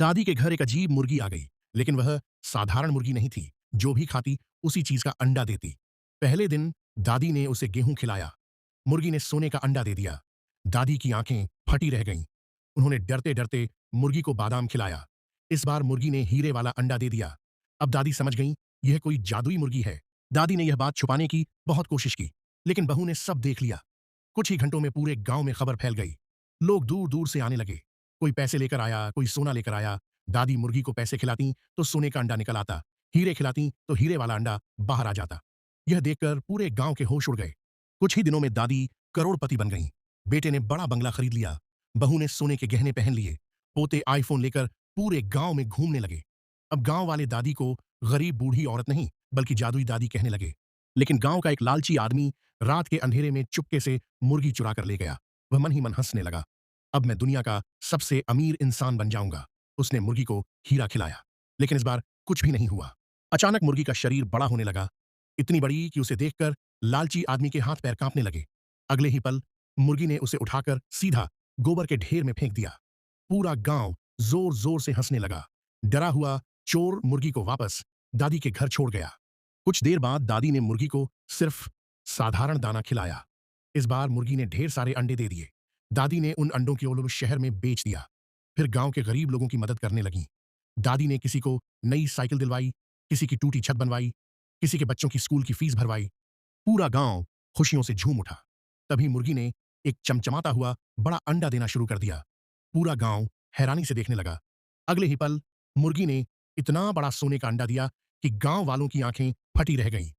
दादी के घर एक अजीब मुर्गी आ गई, लेकिन वह साधारण मुर्गी नहीं थी। जो भी खाती उसी चीज का अंडा देती। पहले दिन दादी ने उसे गेहूं खिलाया। मुर्गी ने सोने का अंडा दे दिया। दादी की आंखें फटी रह गईं। उन्होंने डरते डरते मुर्गी को बादाम खिलाया। इस बार मुर्गी ने हीरे वाला अंडा दे दिया। अब दादी समझ गईं, यह कोई जादुई मुर्गी है। दादी ने यह बात छुपाने की बहुत कोशिश की, लेकिन बहू ने सब देख लिया। कुछ ही घंटों में पूरे गांव में खबर फैल गई। लोग दूर दूर से आने लगे। कोई पैसे लेकर आया, कोई सोना लेकर आया। दादी मुर्गी को पैसे खिलाती तो सोने का अंडा निकल आता, हीरे खिलाती तो हीरे वाला अंडा बाहर आ जाता। यह देखकर पूरे गांव के होश उड़ गए। कुछ ही दिनों में दादी करोड़पति बन गईं। बेटे ने बड़ा बंगला खरीद लिया। बहू ने सोने के गहने पहन लिए। पोते आईफोन लेकर पूरे गांव में घूमने लगे। अब गांव वाले दादी को गरीब बूढ़ी औरत नहीं, बल्कि जादुई दादी कहने लगे। लेकिन गांव का एक लालची आदमी रात के अंधेरे में चुपके से मुर्गी चुरा कर ले गया। वह मन ही मन हंसने लगा। अब मैं दुनिया का सबसे अमीर इंसान बन जाऊंगा। उसने मुर्गी को हीरा खिलाया, लेकिन इस बार कुछ भी नहीं हुआ। अचानक मुर्गी का शरीर बड़ा होने लगा, इतनी बड़ी कि उसे देखकर लालची आदमी के हाथ पैर कांपने लगे। अगले ही पल मुर्गी ने उसे उठाकर सीधा गोबर के ढेर में फेंक दिया। पूरा गांव जोर जोर से हंसने लगा। डरा हुआ चोर मुर्गी को वापस दादी के घर छोड़ गया। कुछ देर बाद दादी ने मुर्गी को सिर्फ साधारण दाना खिलाया। इस बार मुर्गी ने ढेर सारे अंडे दे दिए। दादी ने उन अंडों को शहर में बेच दिया। फिर गांव के गरीब लोगों की मदद करने लगी। दादी ने किसी को नई साइकिल दिलवाई, किसी की टूटी छत बनवाई, किसी के बच्चों की स्कूल की फीस भरवाई। पूरा गांव खुशियों से झूम उठा। तभी मुर्गी ने एक चमचमाता हुआ बड़ा अंडा देना शुरू कर दिया। पूरा गांव हैरानी से देखने लगा। अगले ही पल मुर्गी ने इतना बड़ा सोने का अंडा दिया कि गांव वालों की आंखें फटी रह गईं।